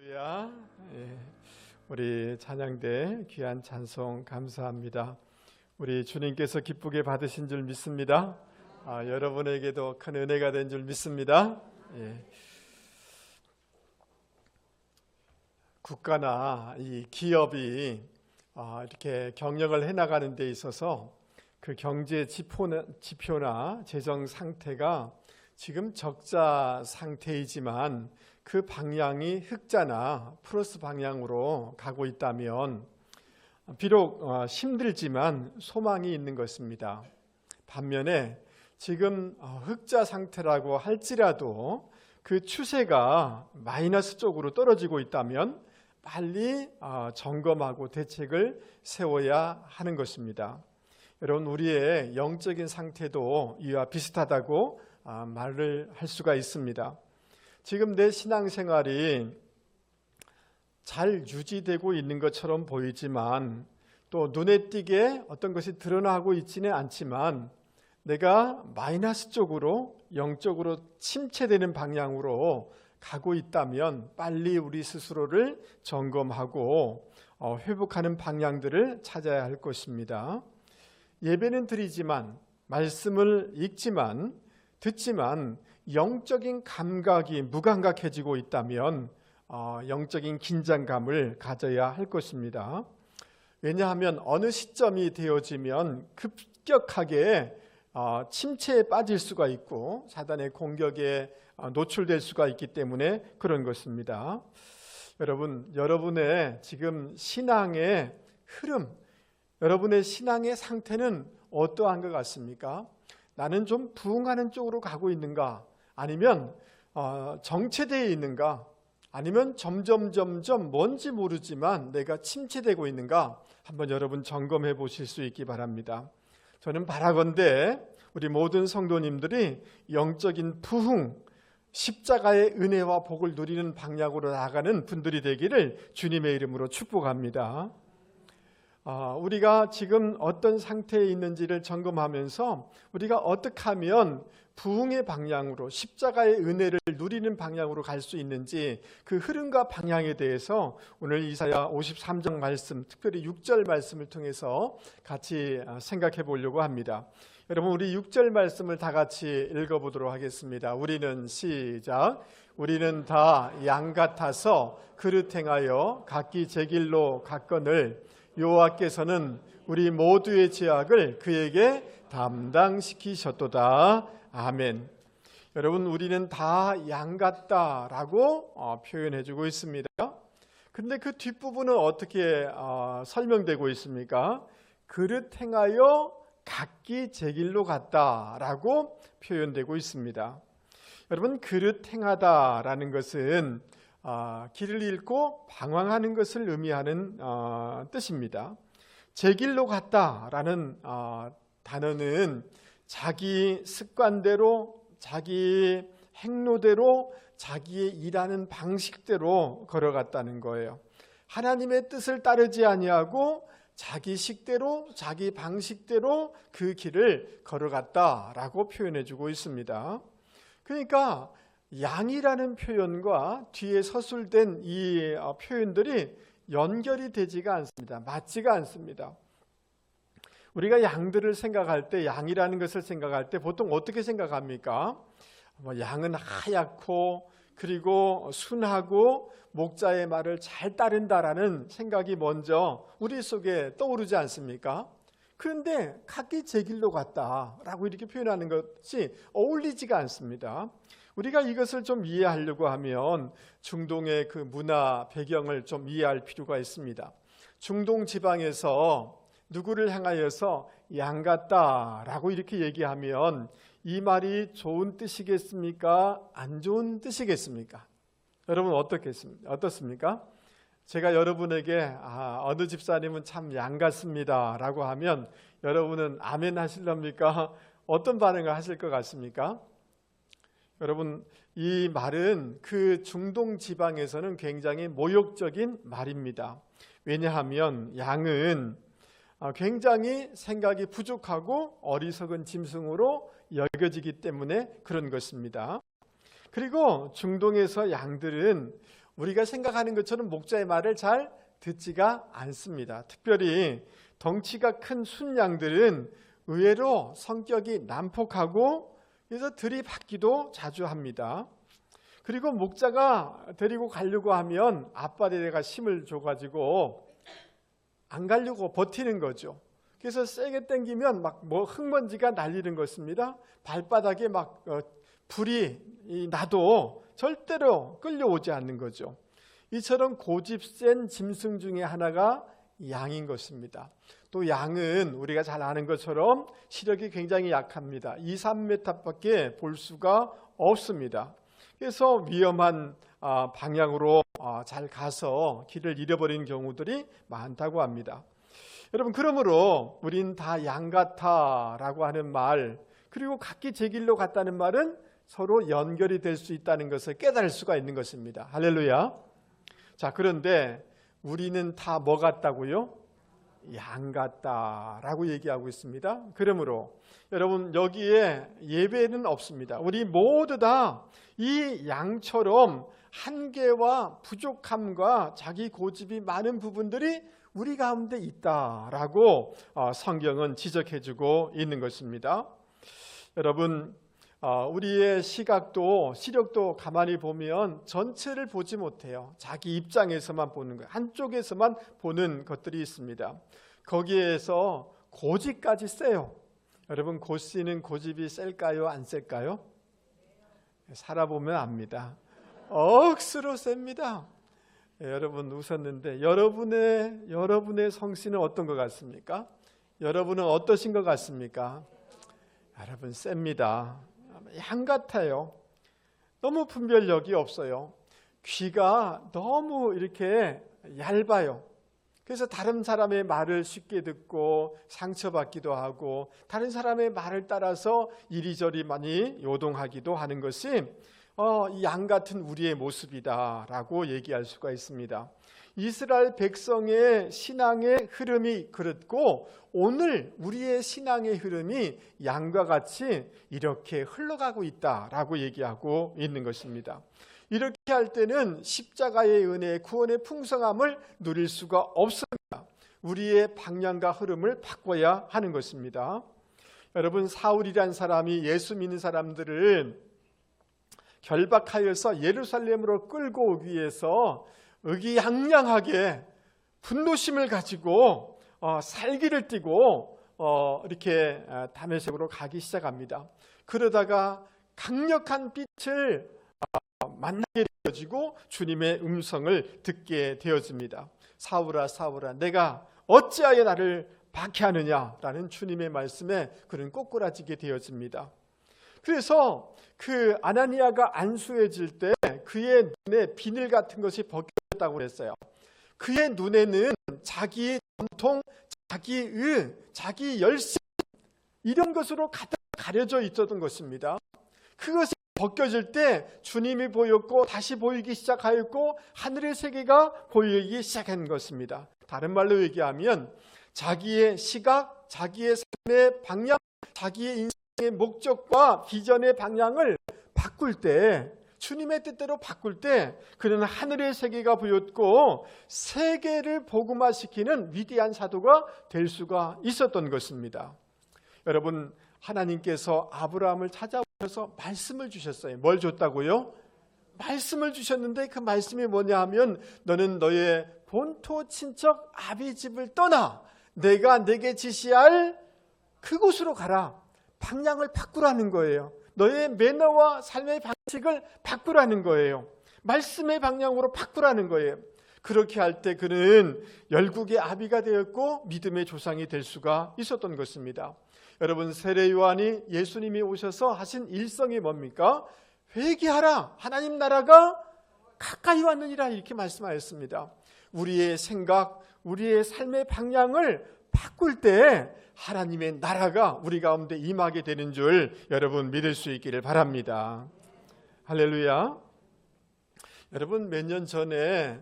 할렐루야. 우리 찬양대 귀한 찬송 감사합니다. 우리 주님께서 기쁘게 받으신 줄 믿습니다. 여러분에게도 큰 은혜가 된 줄 믿습니다. 국가나 이 기업이 이렇게 경영을 해나가는 데 있어서 그 경제 지표나 재정 상태가 지금 적자 상태이지만 그 방향이 흑자나 플러스 방향으로 가고 있다면 비록 힘들지만 소망이 있는 것입니다. 반면에 지금 흑자 상태라고 할지라도 그 추세가 마이너스 쪽으로 떨어지고 있다면 빨리 점검하고 대책을 세워야 하는 것입니다. 여러분, 우리의 영적인 상태도 이와 비슷하다고 말을 할 수가 있습니다. 지금 내 신앙생활이 잘 유지되고 있는 것처럼 보이지만 또 눈에 띄게 어떤 것이 드러나고 있지는 않지만 내가 마이너스 쪽으로 영적으로 침체되는 방향으로 가고 있다면 빨리 우리 스스로를 점검하고 회복하는 방향들을 찾아야 할 것입니다. 예배는 드리지만 말씀을 읽지만 듣지만 영적인 감각이 무감각해지고 있다면 영적인 긴장감을 가져야 할 것입니다. 왜냐하면 어느 시점이 되어지면 급격하게 침체에 빠질 수가 있고 사단의 공격에 노출될 수가 있기 때문에 그런 것입니다. 여러분, 여러분의 지금 신앙의 흐름, 여러분의 신앙의 상태는 어떠한 것 같습니까? 나는 좀 부흥하는 쪽으로 가고 있는가? 아니면 정체되어 있는가? 아니면 점점 뭔지 모르지만 내가 침체되고 있는가? 한번 여러분 점검해 보실 수 있기 바랍니다. 저는 바라건대 우리 모든 성도님들이 영적인 부흥, 십자가의 은혜와 복을 누리는 방향으로 나아가는 분들이 되기를 주님의 이름으로 축복합니다. 우리가 지금 어떤 상태에 있는지를 점검하면서 우리가 어떻게 하면 부흥의 방향으로 십자가의 은혜를 누리는 방향으로 갈 수 있는지 그 흐름과 방향에 대해서 오늘 이사야 53장 말씀, 특별히 6절 말씀을 통해서 같이 생각해 보려고 합니다. 여러분, 우리 6절 말씀을 다 같이 읽어보도록 하겠습니다. 우리는 시작. 우리는 다 양 같아서 그릇 행하여 각기 제 길로 갔거늘 여호와께서는 우리 모두의 죄악을 그에게 담당시키셨도다. 아멘. 여러분, 우리는 다 양 같다라고 표현해주고 있습니다. 근데 그 뒷부분은 어떻게 설명되고 있습니까? 그릇 행하여 각기 제 길로 갔다라고 표현되고 있습니다. 여러분, 그릇 행하다라는 것은 길을 잃고 방황하는 것을 의미하는 뜻입니다. 제 길로 갔다라는 단어는 자기 습관대로, 자기 행로대로, 자기의 일하는 방식대로 걸어갔다는 거예요. 하나님의 뜻을 따르지 아니하고 자기 식대로, 자기 방식대로 그 길을 걸어갔다라고 표현해주고 있습니다. 그러니까 양이라는 표현과 뒤에 서술된 이 표현들이 연결이 되지가 않습니다. 맞지가 않습니다. 우리가 양들을 생각할 때, 양이라는 것을 생각할 때 보통 어떻게 생각합니까? 양은 하얗고 그리고 순하고 목자의 말을 잘 따른다라는 생각이 먼저 우리 속에 떠오르지 않습니까? 그런데 각기 제 길로 갔다라고 이렇게 표현하는 것이 어울리지가 않습니다. 우리가 이것을 좀 이해하려고 하면 중동의 그 문화 배경을 좀 이해할 필요가 있습니다. 중동 지방에서 누구를 향하여서 양 같다라고 이렇게 얘기하면 이 말이 좋은 뜻이겠습니까? 안 좋은 뜻이겠습니까? 여러분 어떻습니까? 제가 여러분에게 어느 집사님은 참 양 같습니다 라고 하면 여러분은 아멘 하실랍니까? 어떤 반응을 하실 것 같습니까? 여러분, 이 말은 그 중동 지방에서는 굉장히 모욕적인 말입니다. 왜냐하면 양은 굉장히 생각이 부족하고 어리석은 짐승으로 여겨지기 때문에 그런 것입니다. 그리고 중동에서 양들은 우리가 생각하는 것처럼 목자의 말을 잘 듣지가 않습니다. 특별히 덩치가 큰 순양들은 의외로 성격이 난폭하고 그래서 들이받기도 자주 합니다. 그리고 목자가 데리고 가려고 하면 앞발에다가 힘을 줘가지고 안 가려고 버티는 거죠. 그래서 세게 당기면 막 흙먼지가 날리는 것입니다. 발바닥에 막 불이 나도 절대로 끌려오지 않는 거죠. 이처럼 고집 센 짐승 중에 하나가 양인 것입니다. 또 양은 우리가 잘 아는 것처럼 시력이 굉장히 약합니다. 2, 3m밖에 볼 수가 없습니다. 그래서 위험한 방향으로 잘 가서 길을 잃어버리는 경우들이 많다고 합니다. 여러분, 그러므로 우린 다 양 같아라고 하는 말, 그리고 각기 제 길로 갔다는 말은 서로 연결이 될 수 있다는 것을 깨달을 수가 있는 것입니다. 할렐루야. 자, 그런데 우리는 다 뭐 같다고요? 양 같다라고 얘기하고 있습니다. 그러므로 여러분, 여기에 예외는 없습니다. 우리 모두 다 이 양처럼 한계와 부족함과 자기 고집이 많은 부분들이 우리 가운데 있다라고 성경은 지적해주고 있는 것입니다. 여러분, 우리의 시력도 가만히 보면 전체를 보지 못해요. 자기 입장에서만 보는 거예요. 한쪽에서만 보는 것들이 있습니다. 거기에서 고집까지 세요. 여러분, 고씨는 고집이 셀까요? 안 셀까요? 살아보면 압니다. 억수로 셉니다. 여러분 웃었는데 여러분의 성씨는 어떤 것 같습니까? 여러분은 어떠신 것 같습니까? 여러분 셉니다. 양 같아요. 너무 분별력이 없어요. 귀가 너무 이렇게 얇아요. 그래서 다른 사람의 말을 쉽게 듣고 상처받기도 하고 다른 사람의 말을 따라서 이리저리 많이 요동하기도 하는 것이 이 양 같은 우리의 모습이다라고 얘기할 수가 있습니다. 이스라엘 백성의 신앙의 흐름이 그렇고 오늘 우리의 신앙의 흐름이 양과 같이 이렇게 흘러가고 있다라고 얘기하고 있는 것입니다. 이렇게 할 때는 십자가의 은혜, 구원의 풍성함을 누릴 수가 없습니다. 우리의 방향과 흐름을 바꿔야 하는 것입니다. 여러분, 사울이란 사람이 예수 믿는 사람들을 결박하여서 예루살렘으로 끌고 오기 위해서 의기양양하게 분노심을 가지고 살기를 띠고 이렇게 다메섹으로 가기 시작합니다. 그러다가 강력한 빛을 만나게 되어지고 주님의 음성을 듣게 되어집니다. 사울아 사울아 내가 어찌하여 나를 박해하느냐라는 주님의 말씀에 그는 꼬꾸라지게 되어집니다. 그래서 그 아나니아가 안수해질 때 그의 눈에 비늘 같은 것이 벗겨졌다고 그랬어요. 그의 눈에는 자기의 전통, 자기 열심 이런 것으로 가득 가려져 있었던 것입니다. 그것이 벗겨질 때 주님이 보였고 다시 보이기 시작하였고 하늘의 세계가 보이기 시작한 것입니다. 다른 말로 얘기하면 자기의 시각, 자기의 삶의 방향, 자기의 인생의 목적과 비전의 방향을 바꿀 때, 주님의 뜻대로 바꿀 때 그는 하늘의 세계가 보였고 세계를 복음화시키는 위대한 사도가 될 수가 있었던 것입니다. 여러분, 하나님께서 아브라함을 찾아오셔서 말씀을 주셨어요. 뭘 줬다고요? 말씀을 주셨는데 그 말씀이 뭐냐 하면 너는 너의 본토 친척 아비 집을 떠나 내가 내게 지시할 그곳으로 가라. 방향을 바꾸라는 거예요. 너의 매너와 삶의 방식을 바꾸라는 거예요. 말씀의 방향으로 바꾸라는 거예요. 그렇게 할 때 그는 열국의 아비가 되었고 믿음의 조상이 될 수가 있었던 것입니다. 여러분, 세례 요한이 예수님이 오셔서 하신 일성이 뭡니까? 회개하라, 하나님 나라가 가까이 왔느니라 이렇게 말씀하였습니다. 우리의 생각, 우리의 삶의 방향을 바꿀 때 하나님의 나라가 우리 가운데 임하게 되는 줄 여러분 믿을 수 있기를 바랍니다. 할렐루야. 여러분, 몇 년 전에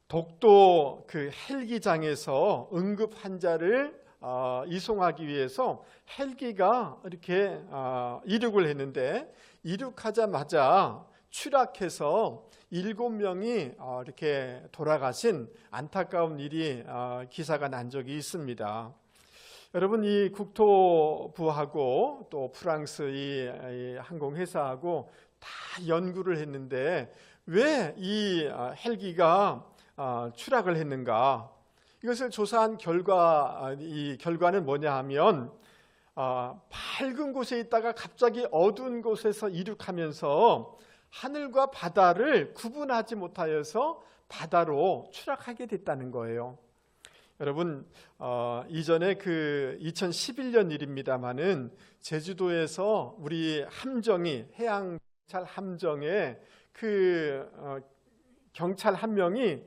독도 헬기장에서 응급 환자를 이송하기 위해서 헬기가 이렇게 이륙을 했는데 이륙하자마자 추락해서 7명이 이렇게 돌아가신 안타까운 일이 기사가 난 적이 있습니다. 여러분, 이 국토부하고 또 프랑스 이 항공회사하고 다 연구를 했는데 왜 이 헬기가 추락을 했는가? 이것을 조사한 이 결과는 뭐냐 하면 밝은 곳에 있다가 갑자기 어두운 곳에서 이륙하면서 하늘과 바다를 구분하지 못하여서 바다로 추락하게 됐다는 거예요. 여러분, 이전에 그 2011년 일입니다마는 제주도에서 우리 함정이 해양경찰 함정에 그 경찰 한 명이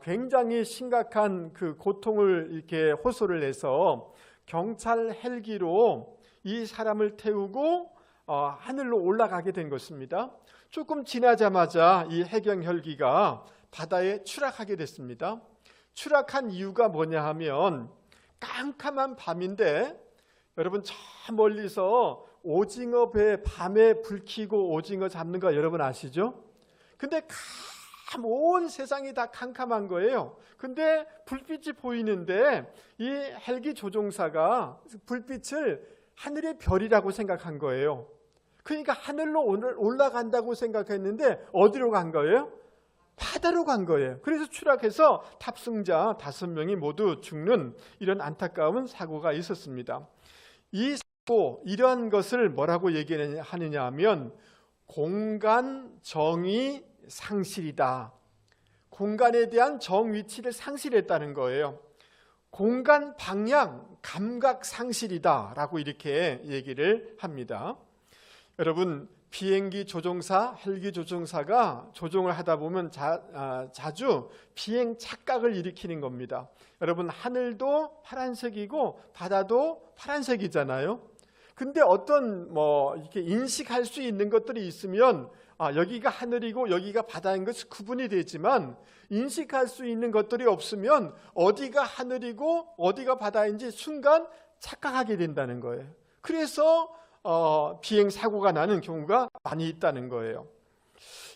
굉장히 심각한 그 고통을 이렇게 호소를 해서 경찰 헬기로 이 사람을 태우고 하늘로 올라가게 된 것입니다. 조금 지나자마자 이 해경 헬기가 바다에 추락하게 됐습니다. 추락한 이유가 뭐냐 하면 깜깜한 밤인데 여러분, 저 멀리서 오징어 배 밤에 불 켜고 오징어 잡는 거 여러분 아시죠? 근데 온 세상이 다 캄캄한 거예요. 근데 불빛이 보이는데 이 헬기 조종사가 불빛을 하늘의 별이라고 생각한 거예요. 그러니까 하늘로 올라간다고 생각했는데 어디로 간 거예요? 바다로 간 거예요. 그래서 추락해서 탑승자 5명이 모두 죽는 이런 안타까운 사고가 있었습니다. 이 사고, 이러한 것을 뭐라고 얘기하느냐 하면 공간 정의 상실이다. 공간에 대한 정위치를 상실했다는 거예요. 공간 방향 감각 상실이다 라고 이렇게 얘기를 합니다. 여러분, 비행기 조종사, 헬기 조종사가 조종을 하다 보면 자주 비행 착각을 일으키는 겁니다. 여러분, 하늘도 파란색이고 바다도 파란색이잖아요. 근데 어떤 이렇게 인식할 수 있는 것들이 있으면 여기가 하늘이고 여기가 바다인 것이 구분이 되지만 인식할 수 있는 것들이 없으면 어디가 하늘이고 어디가 바다인지 순간 착각하게 된다는 거예요. 그래서 비행 사고가 나는 경우가 많이 있다는 거예요.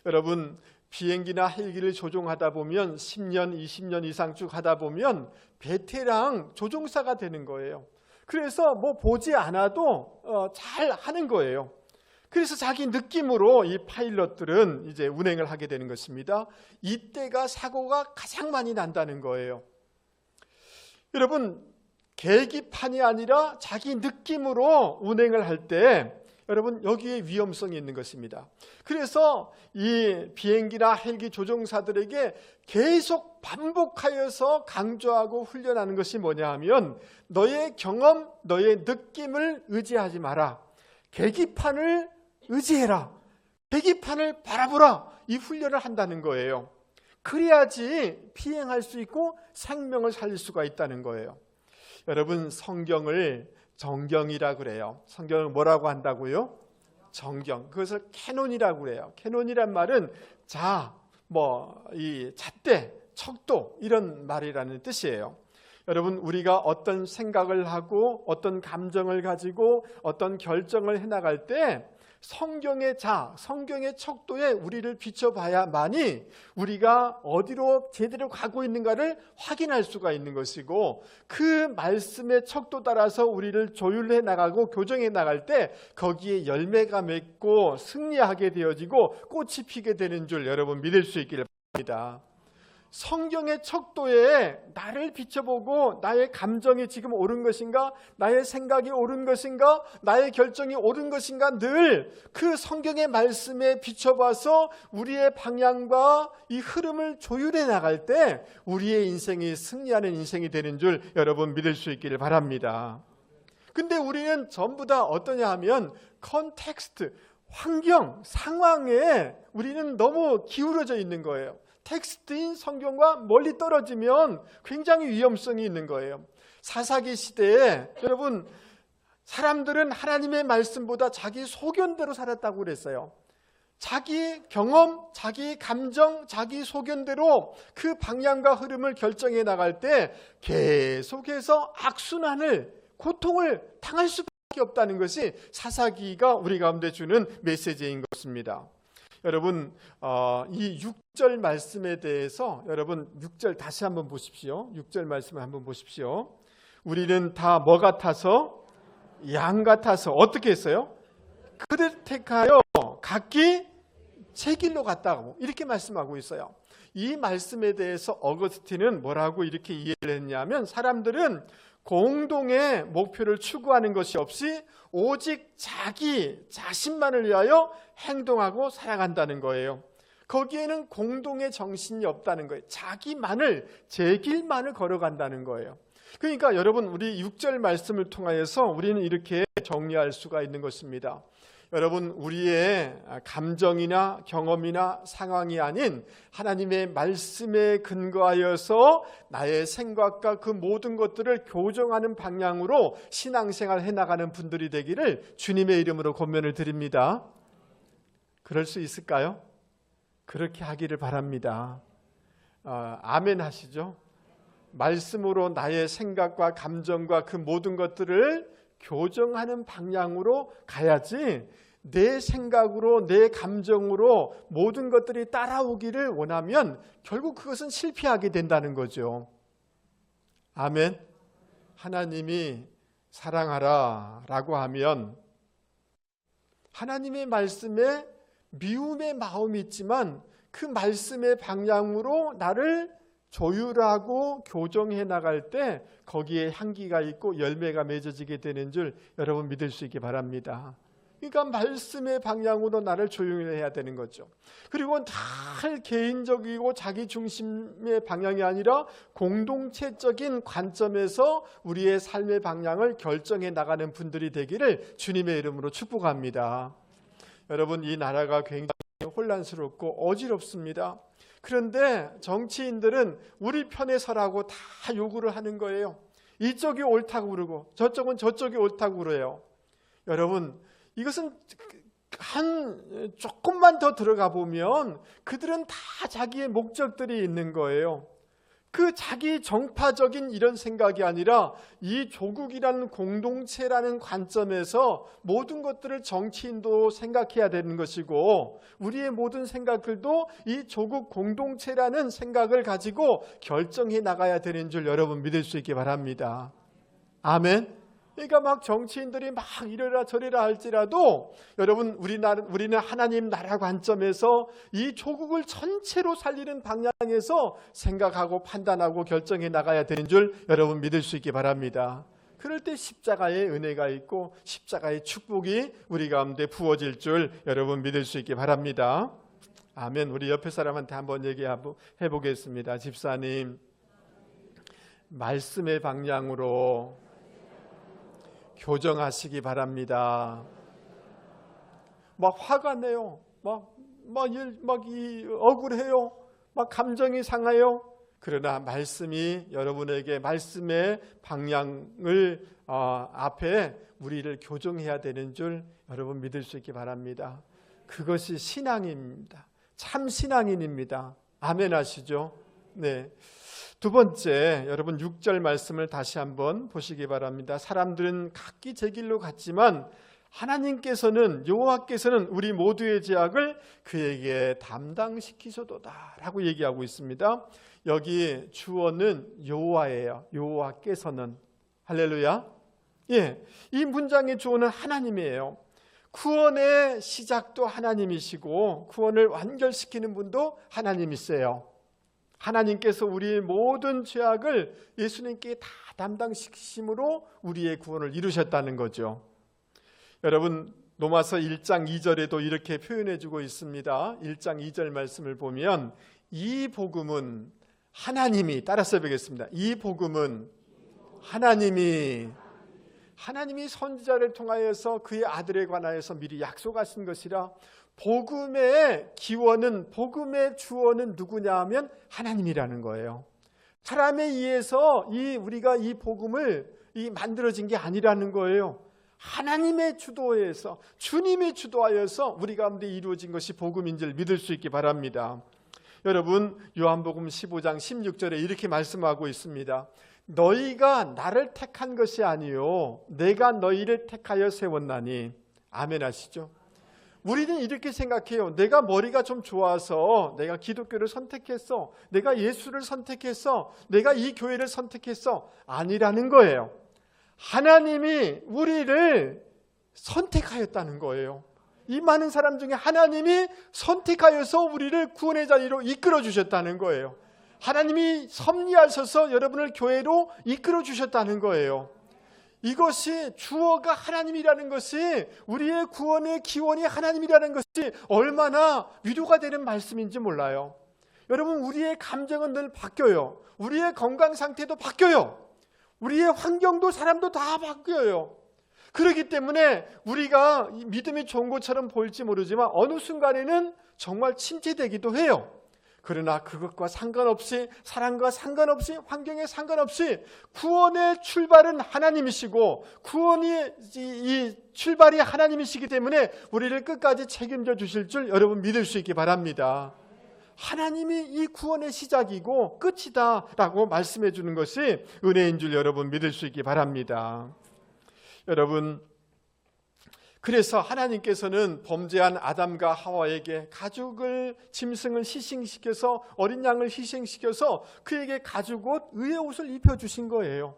여러분, 비행기나 헬기를 조종하다 보면 10년, 20년 이상 쭉 하다 보면 베테랑 조종사가 되는 거예요. 그래서 보지 않아도 잘 하는 거예요. 그래서 자기 느낌으로 이 파일럿들은 이제 운행을 하게 되는 것입니다. 이때가 사고가 가장 많이 난다는 거예요. 여러분, 계기판이 아니라 자기 느낌으로 운행을 할 때 여러분, 여기에 위험성이 있는 것입니다. 그래서 이 비행기나 헬기 조종사들에게 계속 반복하여서 강조하고 훈련하는 것이 뭐냐 하면 너의 경험, 너의 느낌을 의지하지 마라. 계기판을 의지해라. 계기판을 바라보라. 이 훈련을 한다는 거예요. 그래야지 비행할 수 있고 생명을 살릴 수가 있다는 거예요. 여러분, 성경을 정경이라고 그래요. 성경을 뭐라고 한다고요? 정경. 그것을 캐논이라고 그래요. 캐논이란 말은 이 잣대, 척도 이런 말이라는 뜻이에요. 여러분, 우리가 어떤 생각을 하고 어떤 감정을 가지고 어떤 결정을 해나갈 때 성경의 성경의 척도에 우리를 비춰봐야만이 우리가 어디로 제대로 가고 있는가를 확인할 수가 있는 것이고, 그 말씀의 척도 따라서 우리를 조율해 나가고 교정해 나갈 때 거기에 열매가 맺고 승리하게 되어지고 꽃이 피게 되는 줄 여러분 믿을 수 있기를 바랍니다. 성경의 척도에 나를 비춰보고 나의 감정이 지금 옳은 것인가, 나의 생각이 옳은 것인가, 나의 결정이 옳은 것인가, 늘 그 성경의 말씀에 비춰봐서 우리의 방향과 이 흐름을 조율해 나갈 때 우리의 인생이 승리하는 인생이 되는 줄 여러분 믿을 수 있기를 바랍니다. 근데 우리는 전부 다 어떠냐 하면 컨텍스트, 환경, 상황에 우리는 너무 기울어져 있는 거예요. 텍스트인 성경과 멀리 떨어지면 굉장히 위험성이 있는 거예요. 사사기 시대에 여러분, 사람들은 하나님의 말씀보다 자기 소견대로 살았다고 그랬어요. 자기 경험, 자기 감정, 자기 소견대로 그 방향과 흐름을 결정해 나갈 때 계속해서 악순환을, 고통을 당할 수밖에 없다는 것이 사사기가 우리 가운데 주는 메시지인 것입니다. 여러분, 이 6절 말씀에 대해서 여러분 6절 다시 한번 보십시오. 6절 말씀을 한번 보십시오. 우리는 다 뭐 같아서? 양 같아서 어떻게 했어요? 그를 택하여 각기 제 길로 갔다고 이렇게 말씀하고 있어요. 이 말씀에 대해서 어거스틴은 뭐라고 이렇게 이해를 했냐면, 사람들은 공동의 목표를 추구하는 것이 없이 오직 자기 자신만을 위하여 행동하고 살아간다는 거예요. 거기에는 공동의 정신이 없다는 거예요. 자기만을, 제 길만을 걸어간다는 거예요. 그러니까 여러분, 우리 6절 말씀을 통하여서 우리는 이렇게 정리할 수가 있는 것입니다. 여러분, 우리의 감정이나 경험이나 상황이 아닌 하나님의 말씀에 근거하여서 나의 생각과 그 모든 것들을 교정하는 방향으로 신앙생활 해나가는 분들이 되기를 주님의 이름으로 권면을 드립니다. 그럴 수 있을까요? 그렇게 하기를 바랍니다. 아멘 하시죠? 말씀으로 나의 생각과 감정과 그 모든 것들을 교정하는 방향으로 가야지, 내 생각으로 내 감정으로 모든 것들이 따라오기를 원하면 결국 그것은 실패하게 된다는 거죠. 아멘. 하나님이 사랑하라 라고 하면 하나님의 말씀에 미움의 마음이 있지만 그 말씀의 방향으로 나를 조율하고 교정해 나갈 때 거기에 향기가 있고 열매가 맺어지게 되는 줄 여러분 믿을 수 있기 바랍니다. 그러니까 말씀의 방향으로 나를 조율해야 되는 거죠. 그리고 다 개인적이고 자기 중심의 방향이 아니라 공동체적인 관점에서 우리의 삶의 방향을 결정해 나가는 분들이 되기를 주님의 이름으로 축복합니다. 여러분, 이 나라가 굉장히 혼란스럽고 어지럽습니다. 그런데 정치인들은 우리 편에 서라고 다 요구를 하는 거예요. 이쪽이 옳다고 그러고 저쪽은 저쪽이 옳다고 그래요. 여러분, 이것은 조금만 더 들어가 보면 그들은 다 자기의 목적들이 있는 거예요. 그 자기 정파적인 이런 생각이 아니라 이 조국이라는 공동체라는 관점에서 모든 것들을 정치인도 생각해야 되는 것이고, 우리의 모든 생각들도 이 조국 공동체라는 생각을 가지고 결정해 나가야 되는 줄 여러분 믿을 수 있기 바랍니다. 아멘. 그러니까 막 정치인들이 막 이래라 저래라 할지라도 여러분, 우리는 하나님 나라 관점에서 이 조국을 전체로 살리는 방향에서 생각하고 판단하고 결정해 나가야 되는 줄 여러분 믿을 수 있기 바랍니다. 그럴 때 십자가의 은혜가 있고 십자가의 축복이 우리 가운데 부어질 줄 여러분 믿을 수 있기 바랍니다. 아멘. 우리 옆에 사람한테 한번 얘기해 보겠습니다. 집사님, 말씀의 방향으로 교정하시기 바랍니다. 막 화가 내요. 막 억울해요. 막 감정이 상해요. 그러나 말씀이 여러분에게 말씀의 방향을 앞에 우리를 교정해야 되는 줄 여러분 믿을 수 있기 바랍니다. 그것이 신앙입니다. 참 신앙인입니다. 아멘 하시죠? 네. 두 번째, 여러분 6절 말씀을 다시 한번 보시기 바랍니다. 사람들은 각기 제 길로 갔지만 하나님께서는, 여호와께서는 우리 모두의 죄악을 그에게 담당시키소도다 라고 얘기하고 있습니다. 여기 주어는 여호와예요. 여호와께서는. 할렐루야. 예, 이 문장의 주어는 하나님이에요. 구원의 시작도 하나님이시고 구원을 완결시키는 분도 하나님이세요. 하나님께서 우리의 모든 죄악을 예수님께 다 담당시키심으로 우리의 구원을 이루셨다는 거죠. 여러분, 로마서 1장 2절에도 이렇게 표현해 주고 있습니다. 1장 2절 말씀을 보면 이 복음은 하나님이, 따라서 보겠습니다. 이 복음은 하나님이 선지자를 통하여서 그의 아들에 관하여서 미리 약속하신 것이라, 복음의 기원은, 복음의 주어는 누구냐 하면 하나님이라는 거예요. 사람에 의해서 우리가 이 복음을 만들어진 게 아니라는 거예요. 하나님의 주도에서, 주님의 주도하여서 우리 가운데 이루어진 것이 복음인 줄 믿을 수 있기 바랍니다. 여러분, 요한복음 15장 16절에 이렇게 말씀하고 있습니다. 너희가 나를 택한 것이 아니요 내가 너희를 택하여 세웠나니. 아멘 하시죠. 우리는 이렇게 생각해요. 내가 머리가 좀 좋아서 내가 기독교를 선택했어, 내가 예수를 선택했어, 내가 이 교회를 선택했어. 아니라는 거예요. 하나님이 우리를 선택하였다는 거예요. 이 많은 사람 중에 하나님이 선택하여서 우리를 구원의 자리로 이끌어 주셨다는 거예요. 하나님이 섭리하셔서 여러분을 교회로 이끌어 주셨다는 거예요. 이것이 주어가 하나님이라는 것이, 우리의 구원의 기원이 하나님이라는 것이 얼마나 위로가 되는 말씀인지 몰라요. 여러분, 우리의 감정은 늘 바뀌어요. 우리의 건강 상태도 바뀌어요. 우리의 환경도 사람도 다 바뀌어요. 그렇기 때문에 우리가 믿음이 좋은 것처럼 보일지 모르지만 어느 순간에는 정말 침체되기도 해요. 그러나 그것과 상관없이, 사랑과 상관없이, 환경에 상관없이 구원의 출발은 하나님이시고 구원의 이 출발이 하나님이시기 때문에 우리를 끝까지 책임져 주실 줄 여러분 믿을 수 있기 바랍니다. 하나님이 이 구원의 시작이고 끝이다 라고 말씀해 주는 것이 은혜인 줄 여러분 믿을 수 있기 바랍니다. 여러분, 그래서 하나님께서는 범죄한 아담과 하와에게 가죽을, 짐승을 희생시켜서, 어린 양을 희생시켜서 그에게 가죽옷, 의의 옷을 입혀주신 거예요.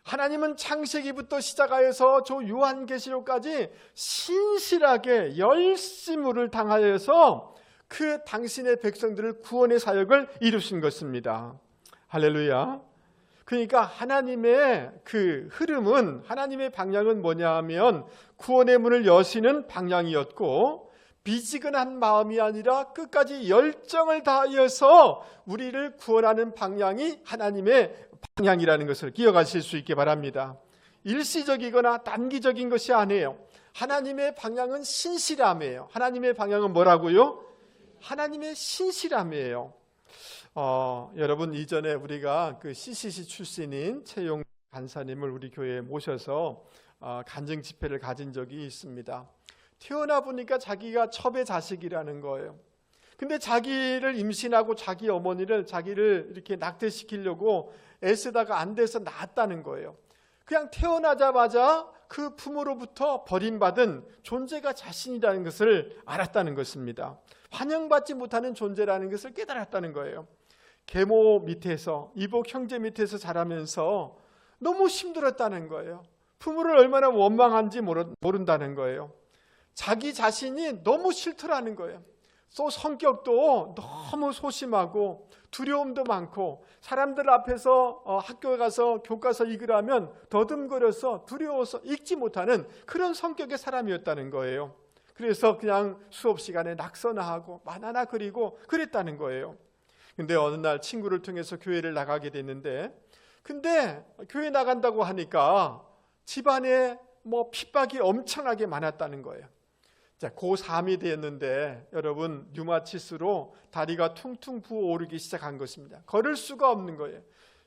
하나님은 창세기부터 시작하여서 저 요한계시록까지 신실하게 열심을 당하여서 그 당신의 백성들을 구원의 사역을 이루신 것입니다. 할렐루야. 그러니까 하나님의 그 흐름은, 하나님의 방향은 뭐냐 하면 구원의 문을 여시는 방향이었고, 미지근한 마음이 아니라 끝까지 열정을 다하여서 우리를 구원하는 방향이 하나님의 방향이라는 것을 기억하실 수 있기 바랍니다. 일시적이거나 단기적인 것이 아니에요. 하나님의 방향은 신실함이에요. 하나님의 방향은 뭐라고요? 하나님의 신실함이에요. 여러분, 이전에 우리가 그 CCC 출신인 최용 간사님을 우리 교회에 모셔서 간증 집회를 가진 적이 있습니다. 태어나 보니까 자기가 첩의 자식이라는 거예요. 근데 자기를 임신하고 자기 어머니를, 자기를 이렇게 낙태시키려고 애쓰다가 안 돼서 낳았다는 거예요. 그냥 태어나자마자 그 부모로부터 버림받은 존재가 자신이라는 것을 알았다는 것입니다. 환영받지 못하는 존재라는 것을 깨달았다는 거예요. 계모 밑에서, 이복 형제 밑에서 자라면서 너무 힘들었다는 거예요. 부모를 얼마나 원망한지 모른다는 거예요. 자기 자신이 너무 싫더라는 거예요. 또 성격도 너무 소심하고 두려움도 많고, 사람들 앞에서 학교에 가서 교과서 읽으라면 더듬거려서 두려워서 읽지 못하는 그런 성격의 사람이었다는 거예요. 그래서 그냥 수업 시간에 낙서나 하고 만화나 그리고 그랬다는 거예요. 근데 어느 날 친구를 통해서 교회를 나가게 됐는데, 근데 교회 나간다고 하니까 집안에 핍박이 엄청나게 많았다는 거예요. 자, 고3이 되었는데 여러분, 류마티스로 다리가 퉁퉁 부어오르기 시작한 것입니다. 걸을 수가 없는 거예요.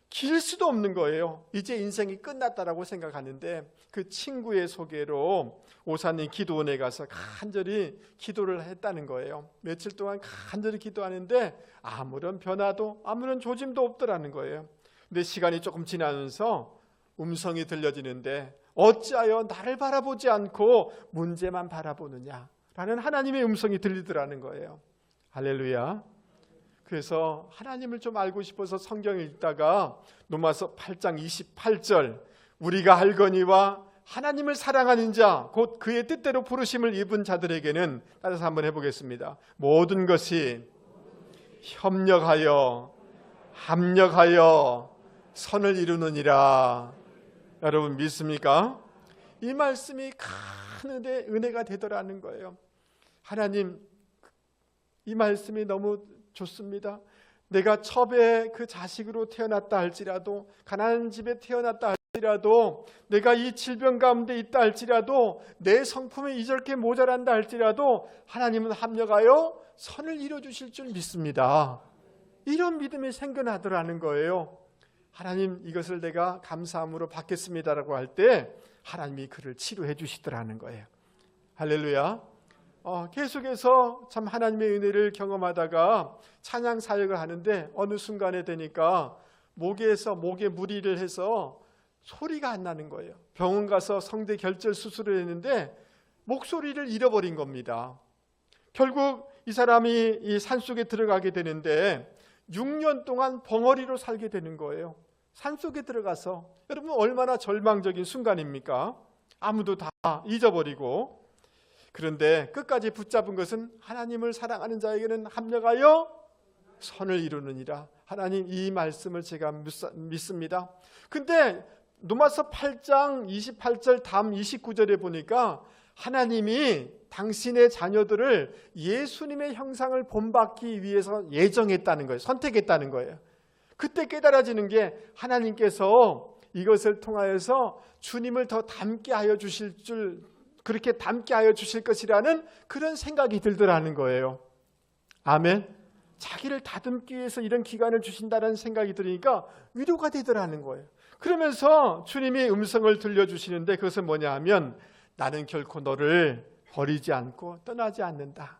길 수도 없는 거예요. 이제 인생이 끝났다라고 생각하는데, 그 친구의 소개로 오사님 기도원에 가서 간절히 기도를 했다는 거예요. 며칠 동안 간절히 기도하는데 아무런 변화도, 아무런 조짐도 없더라는 거예요. 근데 시간이 조금 지나면서 음성이 들려지는데, 어찌하여 나를 바라보지 않고 문제만 바라보느냐 라는 하나님의 음성이 들리더라는 거예요. 할렐루야. 그래서 하나님을 좀 알고 싶어서 성경을 읽다가 로마서 8장 28절, 우리가 알거니와 하나님을 사랑하는 자, 곧 그의 뜻대로 부르심을 입은 자들에게는, 따라서 한번 해보겠습니다. 모든 것이 협력하여 합력하여 선을 이루느니라. 여러분 믿습니까? 이 말씀이 큰 은혜가 되더라는 거예요. 하나님, 이 말씀이 너무 좋습니다. 내가 첩의 그 자식으로 태어났다 할지라도, 가난한 집에 태어났다 할지라도, 내가 이 질병 가운데 있다 할지라도, 내 성품이 이렇게 모자란다 할지라도 하나님은 합력하여 선을 이루어주실 줄 믿습니다. 이런 믿음이 생겨나더라는 거예요. 하나님, 이것을 내가 감사함으로 받겠습니다라고 할 때 하나님이 그를 치료해 주시더라는 거예요. 할렐루야. 계속해서 참 하나님의 은혜를 경험하다가 찬양 사역을 하는데 어느 순간에 되니까 목에 무리를 해서 소리가 안 나는 거예요. 병원 가서 성대 결절 수술을 했는데 목소리를 잃어버린 겁니다. 결국 이 사람이 이 산속에 들어가게 되는데 6년 동안 벙어리로 살게 되는 거예요. 산속에 들어가서. 여러분 얼마나 절망적인 순간입니까? 아무도 다 잊어버리고. 그런데 끝까지 붙잡은 것은 하나님을 사랑하는 자에게는 합력하여 선을 이루느니라. 하나님 이 말씀을 제가 믿습니다. 근데 로마서 8장 28절 다음 29절에 보니까 하나님이 당신의 자녀들을 예수님의 형상을 본받기 위해서 예정했다는 거예요. 선택했다는 거예요. 그때 깨달아지는 게 하나님께서 이것을 통하여서 주님을 더 닮게 하여 주실 줄, 그렇게 닮게 하여 주실 것이라는 그런 생각이 들더라는 거예요. 아멘. 자기를 다듬기 위해서 이런 기간을 주신다는 생각이 들으니까 위로가 되더라는 거예요. 그러면서 주님이 음성을 들려주시는데 그것은 뭐냐 하면 나는 결코 너를 버리지 않고 떠나지 않는다.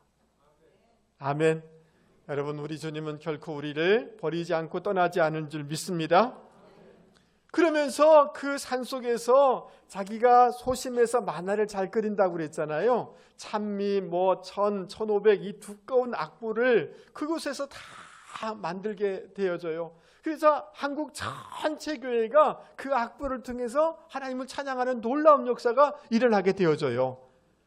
아멘. 여러분 우리 주님은 결코 우리를 버리지 않고 떠나지 않은 줄 믿습니다. 그러면서 그 산속에서 자기가 소심해서 만화를 잘 그린다고 그랬잖아요. 찬미, 천, 1500 이 두꺼운 악보를 그곳에서 다 만들게 되어져요. 그래서 한국 전체 교회가 그 악보를 통해서 하나님을 찬양하는 놀라운 역사가 일어나게 되어져요.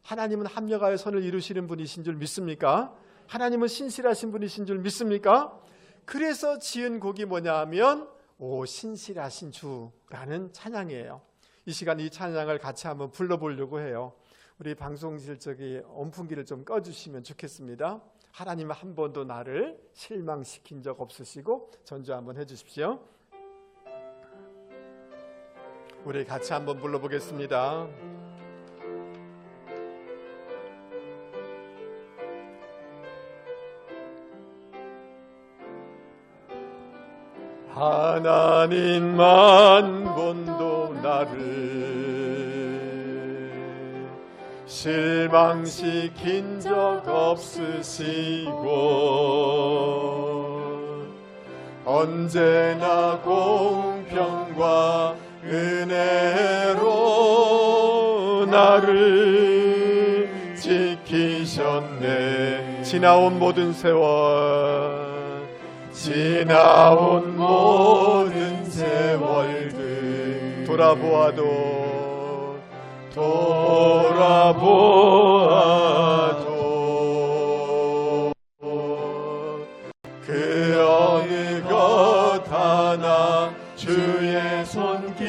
하나님은 합력하여 선을 이루시는 분이신 줄 믿습니까? 하나님은 신실하신 분이신 줄 믿습니까? 그래서 지은 곡이 뭐냐 하면 오 신실하신 주라는 찬양이에요. 이 시간 이 찬양을 같이 한번 불러보려고 해요. 우리 방송실 온풍기를 좀 꺼주시면 좋겠습니다. 하나님은 한 번도 나를 실망시킨 적 없으시고 전주 한번 해주십시오. 우리 같이 한번 불러보겠습니다. 하나님 만 번도 나를 실망시킨 적 없으시고 언제나 공평과 은혜로 나를 지키셨네. 지나온 모든 세월 지나온 모든 세월들 돌아보아도 그 어느 것 하나 주의 손길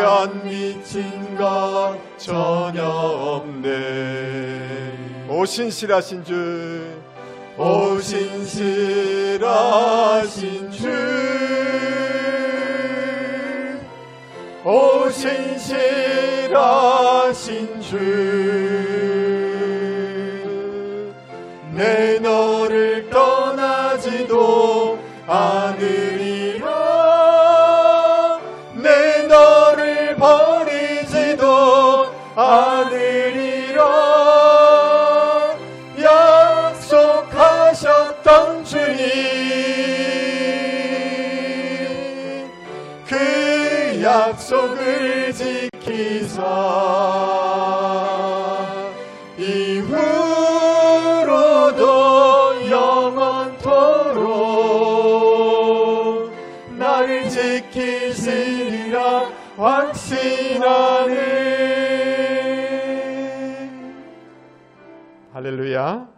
안 미친 것 전혀 없네. 오 신실하신 주, 오 신실하신 주, 오 신실하신 주, 내 너를 떠나지도 않으리라. 내 너를 버리지도 않으리라. 약속하셨던 주님, 그 약속을 지키사 이후로도 영원토록 나를 지키시리라 확신하네. 할렐루야.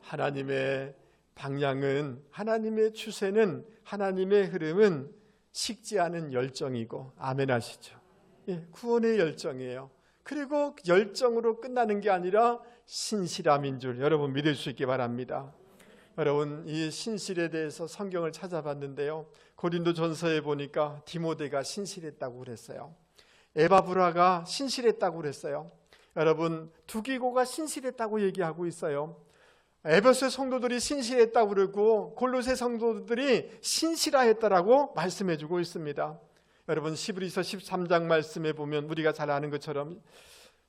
하나님의 방향은, 하나님의 추세는, 하나님의 흐름은 식지 않은 열정이고, 아멘 하시죠? 예, 구원의 열정이에요. 그리고 열정으로 끝나는 게 아니라 신실함인 줄 여러분 믿을 수 있기 바랍니다. 여러분 이 신실에 대해서 성경을 찾아봤는데요, 고린도전서에 보니까 디모데가 신실했다고 그랬어요. 에바브라가 신실했다고 그랬어요. 여러분 두기고가 신실했다고 얘기하고 있어요. 에베소 성도들이 신실했다고 그러고 골로새 성도들이 신실하였다라고 말씀해주고 있습니다. 여러분 시브리서 13장 말씀에 보면 우리가 잘 아는 것처럼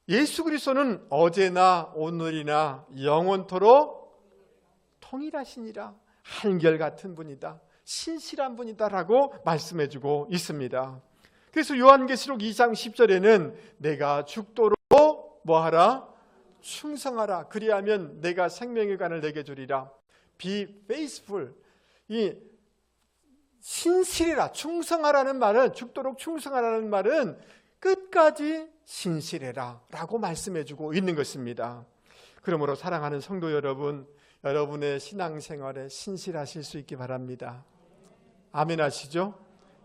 예수 그리스도는 어제나 오늘이나 영원토록 통일하시니라. 한결같은 분이다. 신실한 분이다라고 말씀해주고 있습니다. 그래서 요한계시록 2장 10절에는 내가 죽도록 뭐하라? 충성하라. 그리하면 내가 생명의 관을 내게 주리라. Be faithful. 이 신실해라, 충성하라는 말은, 죽도록 충성하라는 말은 끝까지 신실해라 라고 말씀해주고 있는 것입니다. 그러므로 사랑하는 성도 여러분, 여러분의 신앙생활에 신실하실 수 있기 바랍니다. 아멘 하시죠?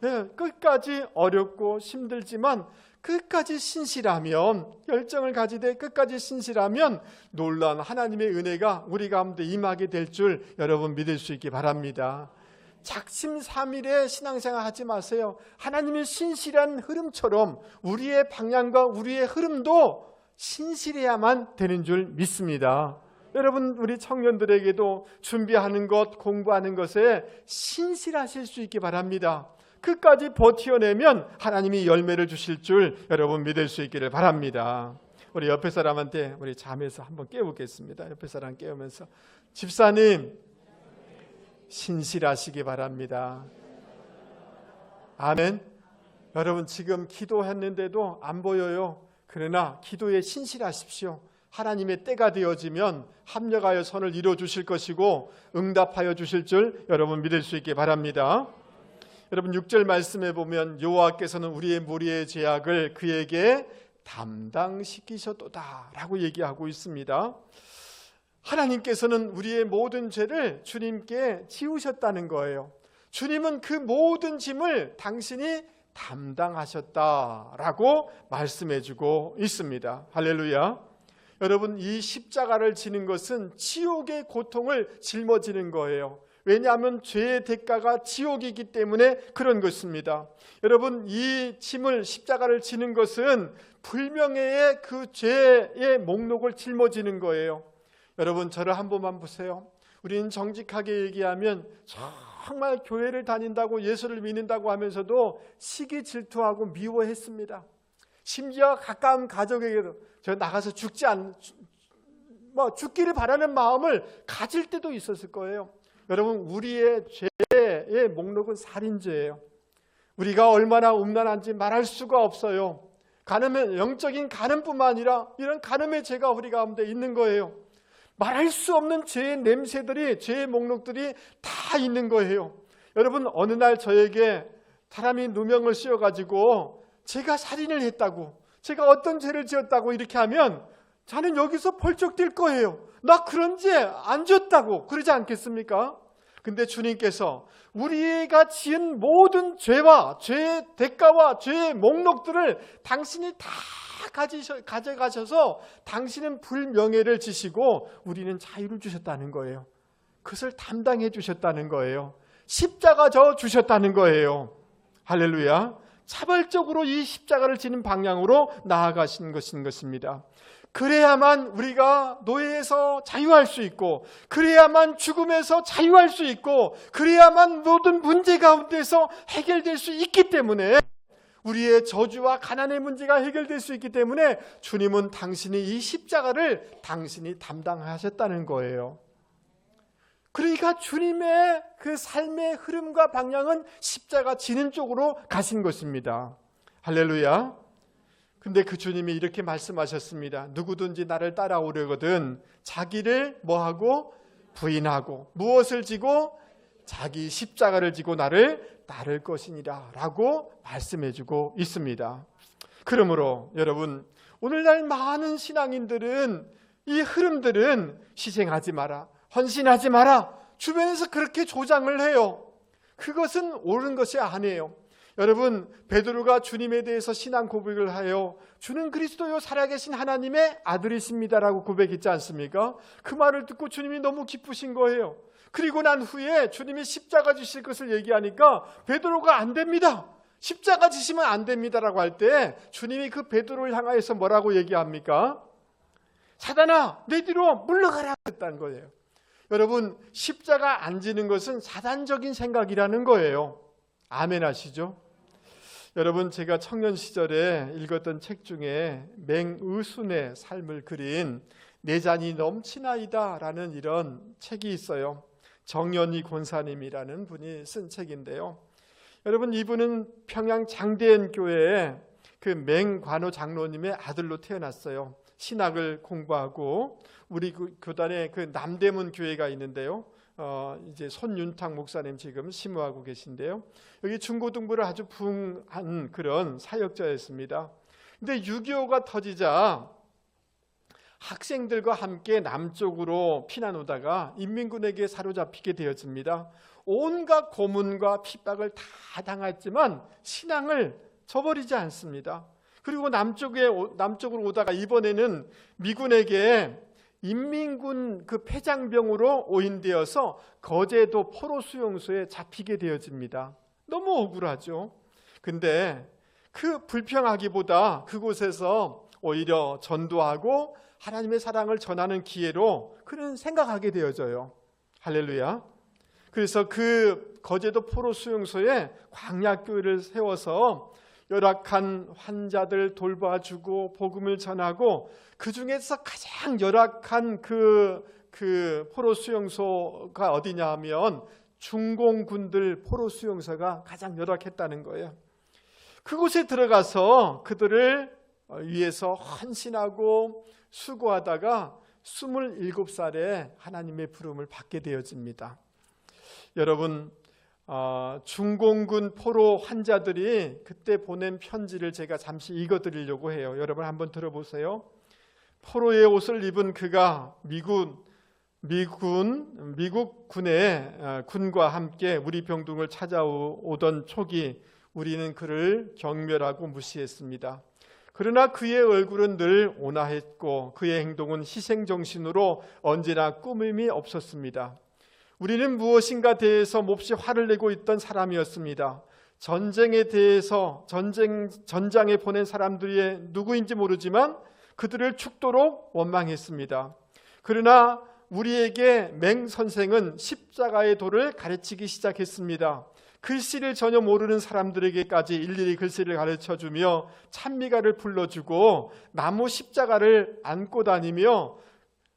네, 끝까지 어렵고 힘들지만 끝까지 신실하면, 열정을 가지되 끝까지 신실하면 놀라운 하나님의 은혜가 우리 가운데 임하게 될 줄 여러분 믿을 수 있기 바랍니다. 작심삼일에 신앙생활 하지 마세요. 하나님의 신실한 흐름처럼 우리의 방향과 우리의 흐름도 신실해야만 되는 줄 믿습니다. 여러분, 우리 청년들에게도 준비하는 것, 공부하는 것에 신실하실 수 있기 바랍니다. 끝까지 버텨내면 하나님이 열매를 주실 줄 여러분 믿을 수 있기를 바랍니다. 우리 옆에 사람한테 우리 잠에서 한번 깨우겠습니다. 옆에 사람 깨우면서, 집사님 신실하시기 바랍니다. 아멘. 여러분, 지금 기도했는데도 안 보여요. 그러나 기도에 신실하십시오. 하나님의 때가 되어지면 합력하여 선을 이루어 주실 것이고 응답하여 주실 줄 여러분 믿을 수 있기 바랍니다. 여러분, 6절 말씀에 보면 여호와께서는 우리의 무리의 죄악을 그에게 담당시키셨도다 라고 얘기하고 있습니다. 하나님께서는 우리의 모든 죄를 주님께 지우셨다는 거예요. 주님은 그 모든 짐을 당신이 담당하셨다라고 말씀해주고 있습니다. 할렐루야. 여러분, 이 십자가를 지는 것은 지옥의 고통을 짊어지는 거예요. 왜냐하면 죄의 대가가 지옥이기 때문에 그런 것입니다. 여러분, 이 짐을, 십자가를 지는 것은 불명예의 그 죄의 목록을 짊어지는 거예요. 여러분, 저를 한 번만 보세요. 우리는 정직하게 얘기하면 정말 교회를 다닌다고, 예수를 믿는다고 하면서도 시기 질투하고 미워했습니다. 심지어 가까운 가족에게도 저 나가서 죽기를 바라는 마음을 가질 때도 있었을 거예요. 여러분, 우리의 죄의 목록은 살인죄예요. 우리가 얼마나 음란한지 말할 수가 없어요. 간음은 영적인 간음뿐만 아니라 이런 간음의 죄가 우리 가운데 있는 거예요. 말할 수 없는 죄의 냄새들이, 죄의 목록들이 다 있는 거예요. 여러분, 어느 날 저에게 사람이 누명을 씌워가지고 제가 살인을 했다고, 제가 어떤 죄를 지었다고 이렇게 하면 저는 여기서 벌쩍 뛸 거예요. 나 그런 죄 안 지었다고 그러지 않겠습니까? 근데 주님께서 우리가 지은 모든 죄와 죄의 대가와 죄의 목록들을 당신이 다 가져가셔서 당신은 불명예를 지시고 우리는 자유를 주셨다는 거예요. 그것을 담당해 주셨다는 거예요. 십자가 져 주셨다는 거예요. 할렐루야. 차별적으로 이 십자가를 지는 방향으로 나아가신 것입니다. 그래야만 우리가 노예에서 자유할 수 있고, 그래야만 죽음에서 자유할 수 있고, 그래야만 모든 문제 가운데서 해결될 수 있기 때문에, 우리의 저주와 가난의 문제가 해결될 수 있기 때문에 주님은 당신이 이 십자가를 당신이 담당하셨다는 거예요. 그러니까 주님의 그 삶의 흐름과 방향은 십자가 지는 쪽으로 가신 것입니다. 할렐루야. 근데 그 주님이 이렇게 말씀하셨습니다. 누구든지 나를 따라오려거든 자기를 뭐하고? 부인하고 무엇을 지고? 자기 십자가를 지고 나를 따를 것이니라 라고 말씀해주고 있습니다. 그러므로 여러분, 오늘날 많은 신앙인들은, 이 흐름들은 희생하지 마라, 헌신하지 마라, 주변에서 그렇게 조장을 해요. 그것은 옳은 것이 아니에요. 여러분, 베드로가 주님에 대해서 신앙 고백을 하여 주는 그리스도요 살아계신 하나님의 아들이십니다라고 고백했지 않습니까? 그 말을 듣고 주님이 너무 기쁘신 거예요. 그리고 난 후에 주님이 십자가 지실 것을 얘기하니까 베드로가 안 됩니다, 십자가 지시면 안 됩니다라고 할 때 주님이 그 베드로를 향하여서 뭐라고 얘기합니까? 사단아, 내 뒤로 물러가라 했다는 거예요. 여러분, 십자가 안 지는 것은 사단적인 생각이라는 거예요. 아멘 하시죠? 여러분, 제가 청년 시절에 읽었던 책 중에 맹의순의 삶을 그린 내 잔이 넘치나이다 라는 이런 책이 있어요. 정연희 권사님이라는 분이 쓴 책인데요. 여러분, 이분은 평양 장대현 교회에 그 맹관호 장로님의 아들로 태어났어요. 신학을 공부하고 우리 교단에 그 남대문 교회가 있는데요. 이제 손윤탁 목사님 지금 심우하고 계신데요. 여기 중고등부를 아주 부흥한 그런 사역자였습니다. 근데 6.25가 터지자 학생들과 함께 남쪽으로 피난 오다가 인민군에게 사로잡히게 되었습니다. 온갖 고문과 핍박을 다 당했지만 신앙을 저버리지 않습니다. 그리고 남쪽으로 오다가 이번에는 미군에게 인민군 그 폐장병으로 오인되어서 거제도 포로 수용소에 잡히게 되어집니다. 너무 억울하죠. 근데 그 불평하기보다 그곳에서 오히려 전도하고 하나님의 사랑을 전하는 기회로 그는 생각하게 되어져요. 할렐루야. 그래서 그 거제도 포로 수용소에 광야교회를 세워서 열악한 환자들 돌봐주고 복음을 전하고 그 중에서 가장 열악한 그 포로 수용소가 어디냐 하면 중공군들 포로 수용소가 가장 열악했다는 거예요. 그곳에 들어가서 그들을 위해서 헌신하고 수고하다가 27살에 하나님의 부름을 받게 되어집니다. 여러분, 중공군 포로 환자들이 그때 보낸 편지를 제가 잠시 읽어드리려고 해요. 여러분 한번 들어보세요. 포로의 옷을 입은 그가 미국 군의 군과 함께 우리 병동을 찾아오던 초기 우리는 그를 경멸하고 무시했습니다. 그러나 그의 얼굴은 늘 온화했고 그의 행동은 희생정신으로 언제나 꾸밈이 없었습니다. 우리는 무엇인가 대해서 몹시 화를 내고 있던 사람이었습니다. 전쟁에 대해서 전장에 보낸 시들이 누구인지 모르지만 그들을 죽도록 원망했습니다. 그러나 우리에게 맹 선생은 십자가의 도를 가르치기 시작했습니다. 글씨를 전혀 모르는 사람들에게까지 일일이 글씨를 가르쳐주며 찬미가를 불러주고 나무 십자가를 안고 다니며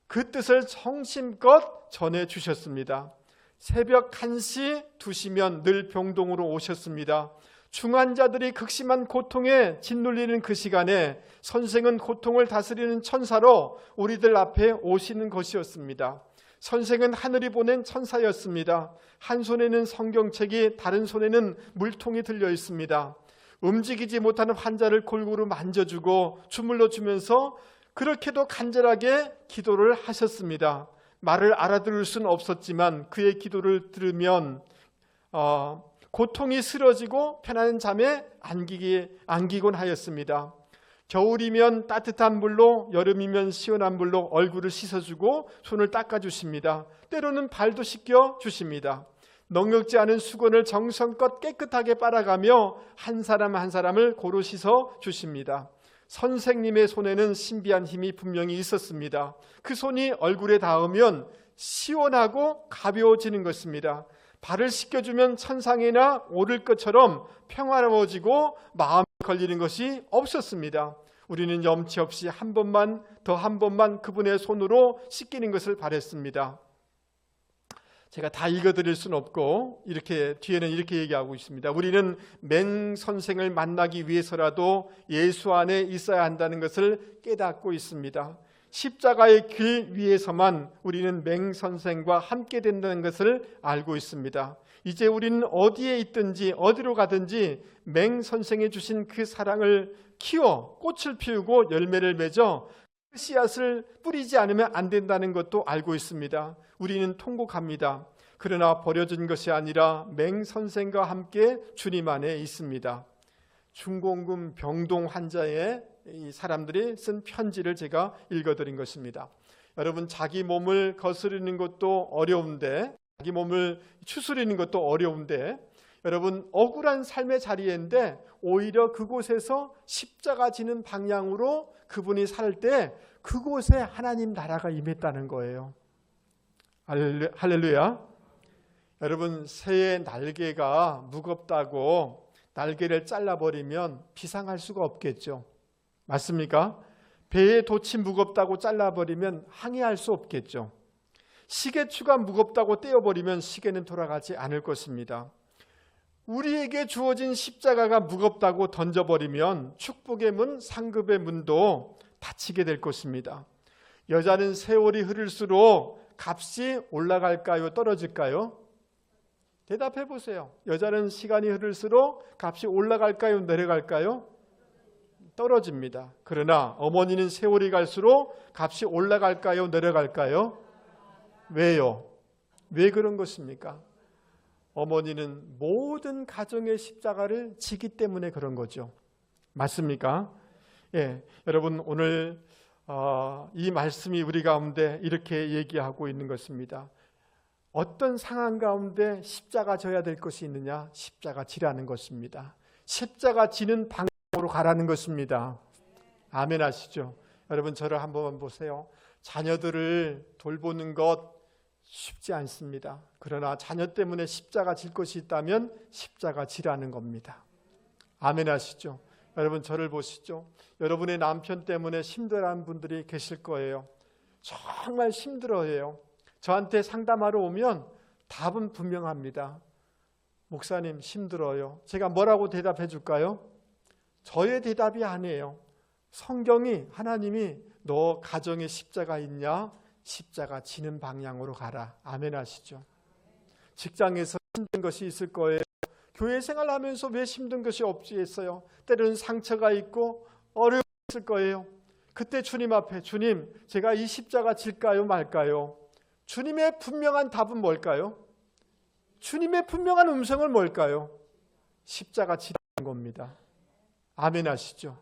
그 뜻을 성심껏 전해주셨습니다. 새벽 1시, 2시면 늘 병동으로 오셨습니다. 중환자들이 극심한 고통에 짓눌리는 그 시간에 선생은 고통을 다스리는 천사로 우리들 앞에 오시는 것이었습니다. 선생은 하늘이 보낸 천사였습니다. 한 손에는 성경책이 다른 손에는 물통이 들려 있습니다. 움직이지 못하는 환자를 골고루 만져주고 주물러 주면서 그렇게도 간절하게 기도를 하셨습니다. 말을 알아들을 수는 없었지만 그의 기도를 들으면 고통이 쓰러지고 편안한 잠에 안기곤 하였습니다. 겨울이면 따뜻한 물로, 여름이면 시원한 물로 얼굴을 씻어주고 손을 닦아주십니다. 때로는 발도 씻겨주십니다. 넉넉지 않은 수건을 정성껏 깨끗하게 빨아가며 한 사람 한 사람을 고루 씻어주십니다. 선생님의 손에는 신비한 힘이 분명히 있었습니다. 그 손이 얼굴에 닿으면 시원하고 가벼워지는 것입니다. 발을 씻겨주면 천상에나 오를 것처럼 평화로워지고 마음에 걸리는 것이 없었습니다. 우리는 염치 없이 한 번만 그분의 손으로 씻기는 것을 바랬습니다. 제가 다 읽어드릴 수는 없고 뒤에는 이렇게 얘기하고 있습니다. 우리는 맹 선생을 만나기 위해서라도 예수 안에 있어야 한다는 것을 깨닫고 있습니다. 십자가의 길 위에서만 우리는 맹 선생과 함께 된다는 것을 알고 있습니다. 이제 우리는 어디에 있든지 어디로 가든지 맹 선생이 주신 그 사랑을 키워 꽃을 피우고 열매를 맺어 그 씨앗을 뿌리지 않으면 안 된다는 것도 알고 있습니다. 우리는 통곡합니다. 그러나 버려진 것이 아니라 맹 선생과 함께 주님 안에 있습니다. 중공군 병동 환자의 이 사람들이 쓴 편지를 제가 읽어드린 것입니다. 여러분, 자기 몸을 거스르는 것도 어려운데, 자기 몸을 추스리는 것도 어려운데, 여러분, 억울한 삶의 자리인데 오히려 그곳에서 십자가 지는 방향으로 그분이 살 때 그곳에 하나님 나라가 임했다는 거예요. 할렐루야. 여러분, 새의 날개가 무겁다고 날개를 잘라버리면 비상할 수가 없겠죠. 맞습니까? 배의 돛이 무겁다고 잘라버리면 항해할 수 없겠죠. 시계추가 무겁다고 떼어버리면 시계는 돌아가지 않을 것입니다. 우리에게 주어진 십자가가 무겁다고 던져버리면 축복의 문, 상급의 문도 닫히게 될 것입니다. 여자는 세월이 흐를수록 값이 올라갈까요? 떨어질까요? 대답해 보세요. 여자는 시간이 흐를수록 값이 올라갈까요? 내려갈까요? 떨어집니다. 그러나 어머니는 세월이 갈수록 값이 올라갈까요? 내려갈까요? 왜요? 왜 그런 것입니까? 어머니는 모든 가정의 십자가를 지기 때문에 그런 거죠. 맞습니까? 예, 여러분 오늘 이 말씀이 우리 가운데 이렇게 얘기하고 있는 것입니다. 어떤 상황 가운데 십자가 져야 될 것이 있느냐? 십자가 지라는 것입니다. 십자가 지는 방향으로 가라는 것입니다. 아멘 하시죠? 여러분 저를 한번 보세요. 자녀들을 돌보는 것 쉽지 않습니다. 그러나 자녀 때문에 십자가 질 것이 있다면 십자가 지라는 겁니다. 아멘 하시죠? 여러분 저를 보시죠. 여러분의 남편 때문에 힘들어하는 분들이 계실 거예요. 정말 힘들어해요. 저한테 상담하러 오면 답은 분명합니다. 목사님 힘들어요. 제가 뭐라고 대답해 줄까요? 저의 대답이 아니에요. 성경이 하나님이 너 가정에 십자가 있냐? 십자가 지는 방향으로 가라. 아멘 하시죠? 직장에서 힘든 것이 있을 거예요. 교회 생활하면서 왜 힘든 것이 없겠어요? 때로는 상처가 있고 어려움이 있을 거예요. 그때 주님 앞에 주님 제가 이 십자가 질까요 말까요? 주님의 분명한 답은 뭘까요? 주님의 분명한 음성은 뭘까요? 십자가 지라는 겁니다. 아멘 하시죠?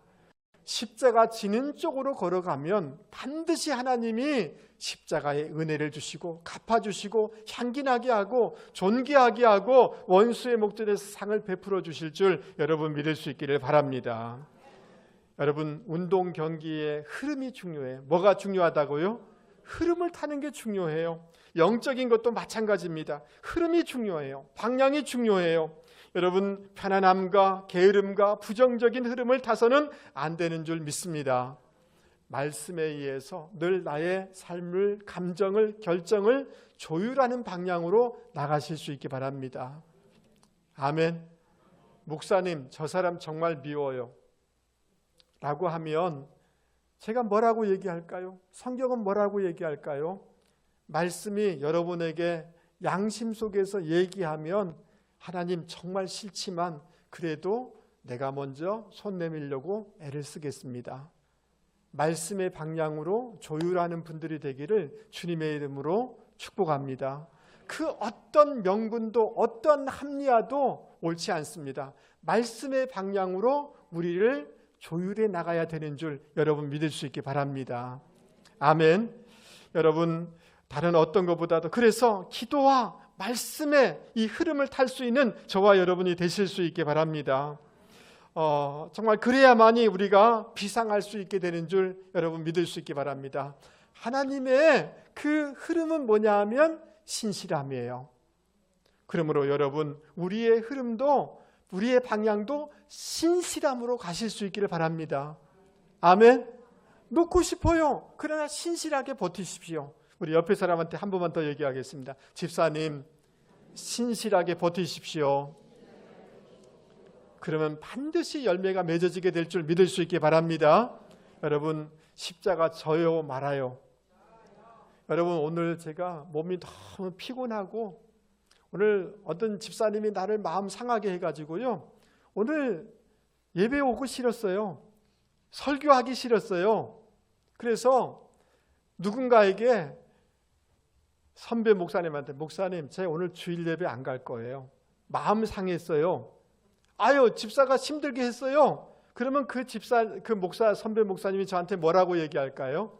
십자가 지는 쪽으로 걸어가면 반드시 하나님이 십자가의 은혜를 주시고 갚아주시고 향기나게 하고 존귀하게 하고 원수의 목전에서 상을 베풀어 주실 줄 여러분 믿을 수 있기를 바랍니다. 여러분 운동 경기의 흐름이 중요해요. 뭐가 중요하다고요? 흐름을 타는 게 중요해요. 영적인 것도 마찬가지입니다. 흐름이 중요해요. 방향이 중요해요. 여러분 편안함과 게으름과 부정적인 흐름을 타서는 안 되는 줄 믿습니다. 말씀에 의해서 늘 나의 삶을, 감정을, 결정을 조율하는 방향으로 나가실 수 있기 바랍니다. 아멘. 목사님 저 사람 정말 미워요 라고 하면 제가 뭐라고 얘기할까요? 성경은 뭐라고 얘기할까요? 말씀이 여러분에게 양심 속에서 얘기하면 하나님 정말 싫지만 그래도 내가 먼저 손 내밀려고 애를 쓰겠습니다. 말씀의 방향으로 조율하는 분들이 되기를 주님의 이름으로 축복합니다. 그 어떤 명분도 어떤 합리화도 옳지 않습니다. 말씀의 방향으로 우리를 조율해 나가야 되는 줄 여러분 믿을 수 있기 바랍니다. 아멘. 여러분 다른 어떤 것보다도 그래서 기도와 말씀의 이 흐름을 탈 수 있는 저와 여러분이 되실 수 있기 바랍니다. 정말 그래야만이 우리가 비상할 수 있게 되는 줄 여러분 믿을 수 있기 바랍니다. 하나님의 그 흐름은 뭐냐 하면 신실함이에요. 그러므로 여러분 우리의 흐름도 우리의 방향도 신실함으로 가실 수 있기를 바랍니다. 아멘. 놓고 싶어요. 그러나 신실하게 버티십시오. 우리 옆에 사람한테 한 번만 더 얘기하겠습니다. 집사님 신실하게 버티십시오. 그러면 반드시 열매가 맺어지게 될 줄 믿을 수 있게 바랍니다. 여러분 십자가 져요 말아요? 여러분 오늘 제가 몸이 너무 피곤하고 오늘 어떤 집사님이 나를 마음 상하게 해가지고요 오늘 예배 오고 싫었어요. 설교하기 싫었어요. 그래서 누군가에게 선배 목사님한테 목사님 제가 오늘 주일 예배 안 갈 거예요. 마음 상했어요. 아유 집사가 힘들게 했어요. 그러면 그 목사 선배 목사님이 저한테 뭐라고 얘기할까요?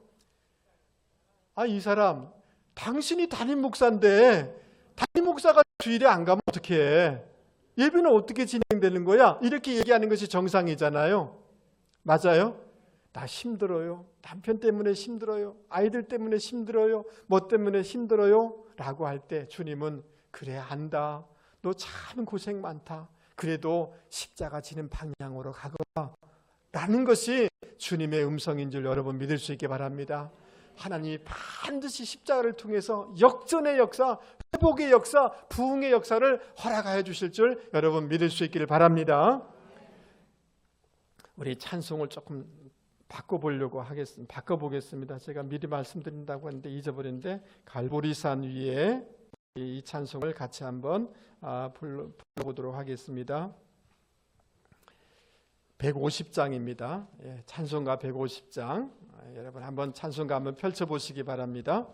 아 이 사람 당신이 담임 목사인데 담임 목사가 주일에 안 가면 어떻게 해? 예배는 어떻게 진행되는 거야? 이렇게 얘기하는 것이 정상이잖아요. 맞아요? 나 힘들어요. 남편 때문에 힘들어요. 아이들 때문에 힘들어요. 뭐 때문에 힘들어요? 라고 할 때 주님은 그래 안다. 너 참 고생 많다. 그래도 십자가 지는 방향으로 가거라 라는 것이 주님의 음성인 줄 여러분 믿을 수 있게 바랍니다. 하나님이 반드시 십자가를 통해서 역전의 역사, 회복의 역사, 부흥의 역사를 허락하여 주실 줄 여러분 믿을 수 있기를 바랍니다. 우리 찬송을 조금 바꿔보겠습니다. 제가 미리 말씀드린다고 했는데 잊어버렸는데, 갈보리산 위에 이 찬송을 같이 한번 불러보도록 하겠습니다. 150장입니다. 찬송가 150장. 여러분 한번 찬송가 한번 펼쳐보시기 바랍니다.